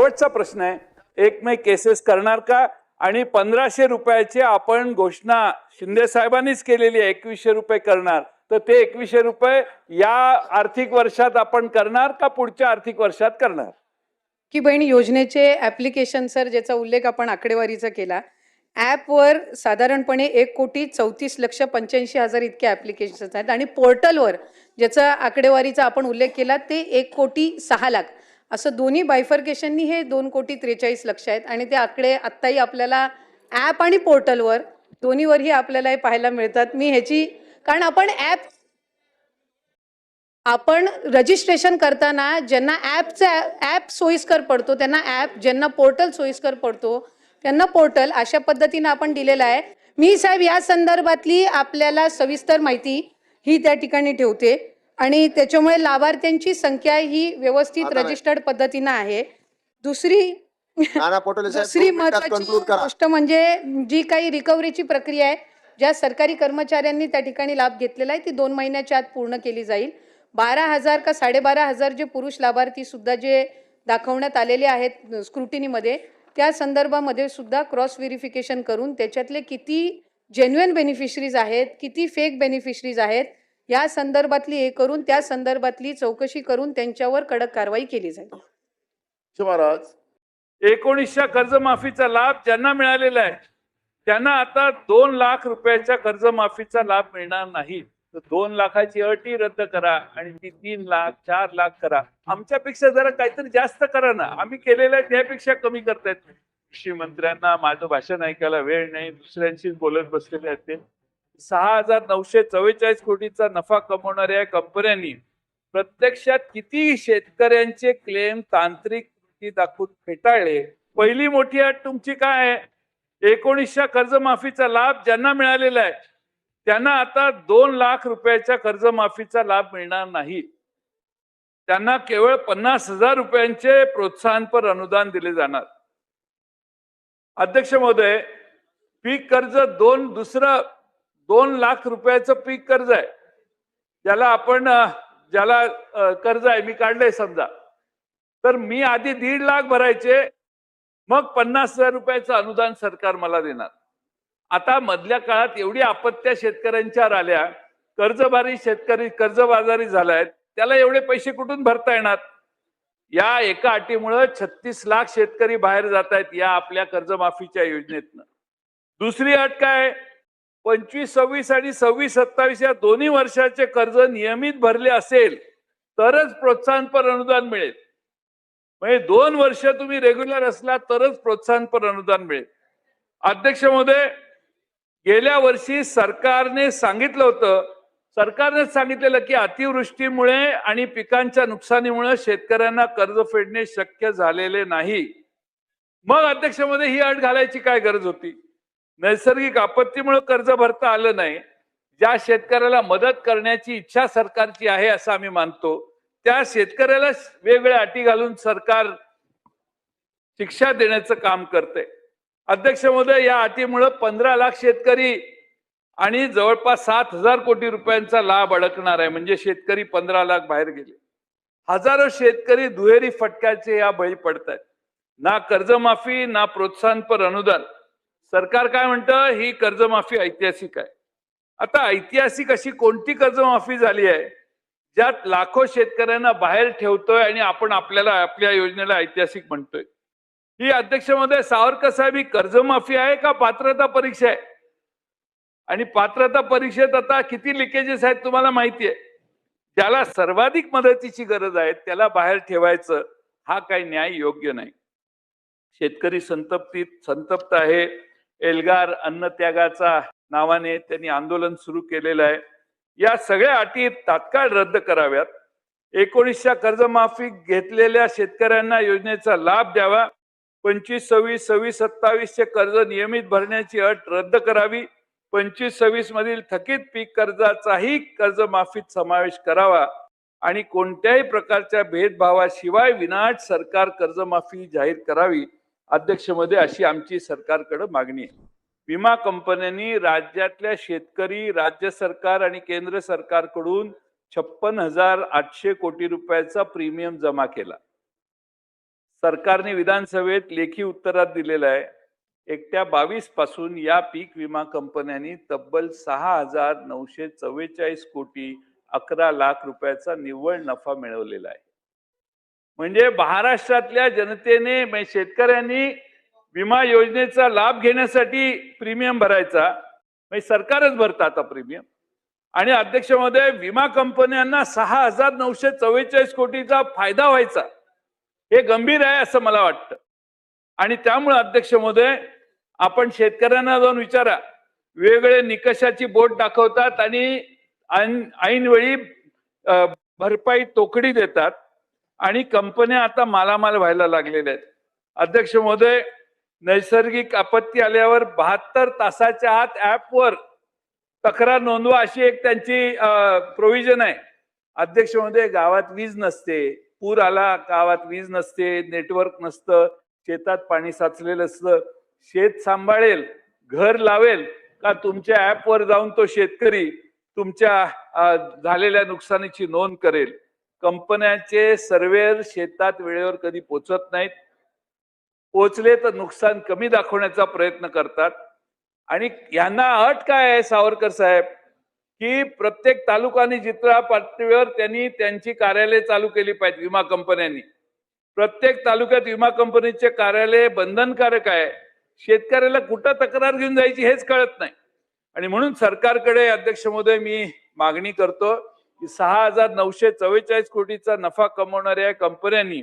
शेवटचा प्रश्न आहे, 1 मे केसेस करणार का? आणि 1500 रुपयाची आपण घोषणा शिंदे साहेबांनीच केलेली आहे, 2100 रुपये करणार. तर ते 2100 रुपये या आर्थिक वर्षात आपण करणार का पुढच्या आर्थिक वर्षात करणार? की बहीण योजनेचे ऍप्लिकेशन सर, ज्याचा उल्लेख आपण आकडेवारीचा केला, ॲपवर साधारणपणे 1,34,85,000 इतके ॲप्लिकेशन्स आहेत आणि पोर्टलवर ज्याचा आकडेवारीचा आपण उल्लेख केला ते 1,06,00,000. असं दोन्ही बायफर्केशननी हे 2,43,00,000 आहेत आणि ते आकडे आत्ताही आपल्याला ॲप आणि पोर्टलवर दोन्हीवरही आपल्याला हे पाहायला मिळतात. मी ह्याची कारण आपण रजिस्ट्रेशन करताना ज्यांना ॲप सोयीस्कर पडतो त्यांना ॲप, ज्यांना पोर्टल सोयीस्कर पडतो त्यांना पोर्टल, अशा पद्धतीने आपण दिलेला आहे. मी साहेब या संदर्भातली आपल्याला सविस्तर माहिती ही त्या ठिकाणी ठेवते आणि त्याच्यामुळे लाभार्थ्यांची संख्या ही व्यवस्थित रजिस्टर्ड पद्धतीने आहे. दुसरी महत्त्वाची गोष्ट म्हणजे जी काही रिकव्हरीची प्रक्रिया आहे, ज्या सरकारी कर्मचाऱ्यांनी त्या ठिकाणी लाभ घेतलेला आहे ती 2 महिन्याच्या आत पूर्ण केली जाईल. 12,000 का 12,500 जे पुरुष लाभार्थी सुद्धा जे दाखवण्यात आलेले आहेत स्क्रुटिनीमध्ये, त्या संदर्भामध्ये सुद्धा क्रॉस व्हेरिफिकेशन करून त्याच्यातले किती जेन्युइन बेनिफिशरीज आहेत, किती फेक बेनिफिशरीज आहेत, या संदर्भातली हे करून त्या संदर्भातली चौकशी करून त्यांच्यावर कडक कारवाई केली जाईल. महाराज, 1900 कर्जमाफीचा लाभ ज्यांना मिळालेला आहे त्यांना आता 2 लाख रुपयाच्या कर्जमाफीचा लाभ मिळणार नाही. 2 लाखाची अटी रद्द करा आणि ती 3 लाख 4 लाख करा. आमच्यापेक्षा जरा काहीतरी जास्त करा ना. आम्ही केलेल्या त्यापेक्षा कमी करतायत. कृषी मंत्र्यांना माझं भाषण ऐकायला वेळ नाही, दुसऱ्यांशीच बोलत बसलेले आहेत. ते 6,944 कोटीचा नफा कमवणाऱ्या कंपन्यांनी प्रत्यक्षात किती शेतकऱ्यांचे क्लेम तांत्रिक त्रुटी दाखवून फेटाळले. पहिली मोठी अट तुमची काय आहे? 1900 कर्जमाफीचा लाभ ज्यांना मिळालेला आहे त्यांना आता 2 लाख रुपयाच्या कर्जमाफीचा लाभ मिळणार नाही. त्यांना केवळ 50,000 रुपयांचे प्रोत्साहनपर अनुदान दिले जाणार. अध्यक्ष महोदय, पीक कर्ज दुसरं 2 लाख रुपयाचं पीक कर्ज आहे, ज्याला कर्ज आहे, मी काढलंय समजा, तर मी आधी 1.5 लाख भरायचे, मग 50,000 रुपयाचं अनुदान सरकार मला देणार. आता मधल्या काळात एवढी आपत्त्या शेतकऱ्यांच्यावर आल्या, कर्जबारी शेतकरी कर्जबाजारी झालाय, त्याला एवढे पैसे कुठून भरता येणार? या एका अटीमुळे 36 लाख शेतकरी बाहेर जात आहेत या आपल्या कर्जमाफीच्या योजनेतनं. दुसरी अट काय? 25-26 आणि 26-27 या दोन्ही वर्षाचे कर्ज नियमित भरले असेल तरच प्रोत्साहनपर अनुदान मिळेल. म्हणजे 2 वर्ष तुम्ही रेग्युलर असला तरच प्रोत्साहनपर अनुदान मिळेल. अध्यक्ष महोदय, गेल्या वर्षी सरकारने सांगितलेलं की अतिवृष्टीमुळे आणि पिकांच्या नुकसानीमुळे शेतकऱ्यांना कर्ज फेडणे शक्य झालेले नाही. मग अध्यक्ष महोदय, ही अट घालायची काय गरज होती? नैसर्गिक आपत्तीमुळे कर्ज भरता आलं नाही, ज्या शेतकऱ्याला मदत करण्याची इच्छा सरकारची आहे असं आम्ही मानतो, त्या शेतकऱ्याला वेगवेगळ्या अटी घालून सरकार शिक्षा देण्याचं काम करते. अध्यक्ष महोदय, या अटीमुळे 15 लाख शेतकरी आणि जवळपास 7,000 कोटी रुपयांचा लाभ अडकणार आहे. म्हणजे शेतकरी 15 लाख बाहेर गेले. हजारो शेतकरी दुहेरी फटक्याचे या बळी पडत आहेत. ना कर्जमाफी ना प्रोत्साहनपर अनुदान. सरकार काय म्हणतं? ही कर्जमाफी ऐतिहासिक आहे. आता ऐतिहासिक अशी कोणती कर्जमाफी झाली आहे ज्यात लाखो शेतकऱ्यांना बाहेर ठेवतोय आणि आपण आपल्या योजनेला ऐतिहासिक म्हणतोय? ही अध्यक्ष महोदय, सावरकर साहेब, ही कर्जमाफी आहे का पात्रता परीक्षा आहे? आणि पात्रता परीक्षेत आता किती लिकेजेस आहेत तुम्हाला माहिती आहे. ज्याला सर्वाधिक मदतीची गरज आहे त्याला बाहेर ठेवायचं, हा काही न्याय योग्य नाही. शेतकरी संतप्त आहे. एल्गार अन्नत्यागाचा नावाने त्यांनी आंदोलन सुरू केलेलं आहे. या सगळ्या अटी तात्काळ रद्द कराव्यात. 1900 कर्जमाफी घेतलेल्या शेतकऱ्यांना योजनेचा लाभ द्यावा. 25, 26, 26, 27 चे कर्ज नियमित भरण्याची अट रद्द करावी. 25-26 मधील थकीत पीक कर्जाचाही कर्जमाफीत समावेश करावा आणि कोणत्याही प्रकारच्या भेदभावाशिवाय विनाट सरकार कर्जमाफी जाहीर करावी. अध्यक्ष महोदय, अशी आमची सरकारकडे मागणी आहे. विमा कंपन्यांनी राज्यातल्या शेतकरी, राज्य सरकार आणि केंद्र सरकारकडून 56,800 कोटी रुपयाचा प्रीमियम जमा केला. सरकारने विधानसभेत लेखी उत्तरात दिलेलं आहे. एकट्या 22 पासून या पीक विमा कंपन्यांनी तब्बल 6,944 कोटी 11 लाख रुपयाचा निव्वळ नफा मिळवलेला आहे. म्हणजे महाराष्ट्रातल्या जनतेने म्हणजे शेतकऱ्यांनी विमा योजनेचा लाभ घेण्यासाठी प्रीमियम भरायचा, म्हणजे सरकारच भरतं आता प्रीमियम. आणि अध्यक्ष महोदय, विमा कंपन्यांना 6,944 कोटीचा फायदा व्हायचा, हे गंभीर आहे असं मला वाटतं. आणि त्यामुळे अध्यक्ष महोदय, आपण शेतकऱ्यांना जाऊन विचारा, वेगवेगळे निकषाची बोट दाखवतात आणि ऐनवेळी भरपाई तोकडी देतात आणि कंपन्या आता मालामाल व्हायला लागलेल्या आहेत. अध्यक्ष महोदय, नैसर्गिक आपत्ती आल्यावर 72 तासाच्या आत ऍपवर तक्रार नोंदवा अशी एक त्यांची प्रोव्हिजन आहे. अध्यक्ष महोदय, गावात वीज नसते, पूर आला, गावात वीज नसते, नेटवर्क नसतं, शेतात पाणी साचलेलं असतं, शेत सांभाळेल, घर लावेल का तुमच्या ऍपवर जाऊन तो शेतकरी तुमच्या झालेल्या नुकसानीची नोंद करेल? कंपन्यांचे सर्व्हेयर शेतात वेळेवर कधी पोहोचत नाहीत, पोहोचले तर नुकसान कमी दाखवण्याचा प्रयत्न करतात. आणि यांना अट काय आहे सावरकर साहेब, की प्रत्येक तालुका आणि जिल्हा पातळीवर त्यांनी त्यांची कार्यालय चालू केली पाहिजे. विमा कंपन्यांनी प्रत्येक तालुक्यात विमा कंपनीचे कार्यालय बंधनकारक आहे. शेतकऱ्याला कुठं तक्रार घेऊन जायची हेच कळत नाही. आणि म्हणून सरकारकडे अध्यक्ष महोदय मी मागणी करतो की 6,944 कोटीचा नफा कमवणाऱ्या कंपन्यांनी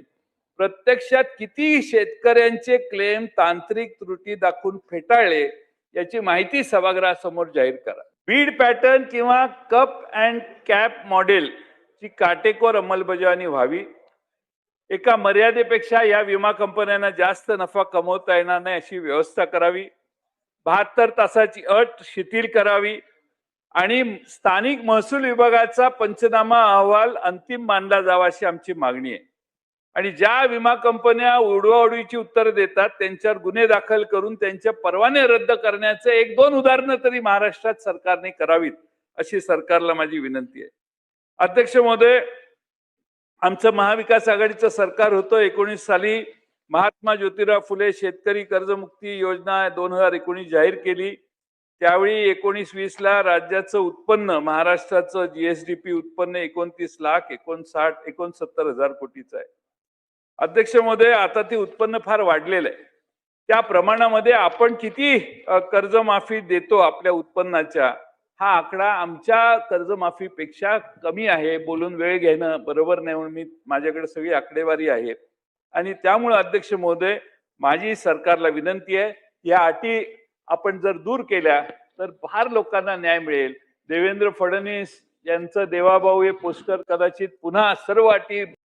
प्रत्यक्षात किती शेतकऱ्यांचे क्लेम तांत्रिक त्रुटी दाखवून फेटाळले याची माहिती सभागृहासमोर जाहीर करा. बीड पॅटर्न किंवा कप अँड कॅप मॉडेल ची काटेकोर अंमलबजावणी व्हावी. एका मर्यादेपेक्षा या विमा कंपन्यांना जास्त नफा कमवता येणार नाही अशी व्यवस्था करावी. 72 तासाची अट शिथिल करावी आणि स्थानिक महसूल विभागाचा पंचनामा अहवाल अंतिम मानला जावा अशी आमची मागणी आहे. आणि ज्या विमा कंपन्या उडवाउडवीची उत्तर देतात त्यांच्यावर गुन्हे दाखल करून त्यांचे परवाने रद्द करण्याचे 1-2 उदाहरणं तरी महाराष्ट्रात सरकारने करावीत अशी सरकारला माझी विनंती आहे. अध्यक्ष महोदय, आमचं महाविकास आघाडीचं सरकार होतं. 19 साली महात्मा ज्योतिराव फुले शेतकरी कर्जमुक्ती योजना 2019 जाहीर केली. त्यावेळी 19-20 ला राज्याचं उत्पन्न, महाराष्ट्राचं जीएसडीपी उत्पन्न 29,69,69,हजार कोटीचं आहे. अध्यक्ष महोदय, आता ते उत्पन्न फार वाढलेलं आहे. त्या प्रमाणामध्ये आपण किती कर्जमाफी देतो आपल्या उत्पन्नाच्या, हा आकडा आमच्या कर्जमाफीपेक्षा कमी आहे. बोलून वेळ घेणं बरोबर नाही म्हणून माझ्याकडे सगळी आकडेवारी आहे. आणि त्यामुळे अध्यक्ष महोदय, माझी सरकारला विनंती आहे, या अटी आपण जर दूर केल्या तर फार लोकांना न्याय मिळेल. देवेंद्र फडणवीस यांचं देवाभाऊ हे पोस्टर कदाचित पुन्हा सर्व अटी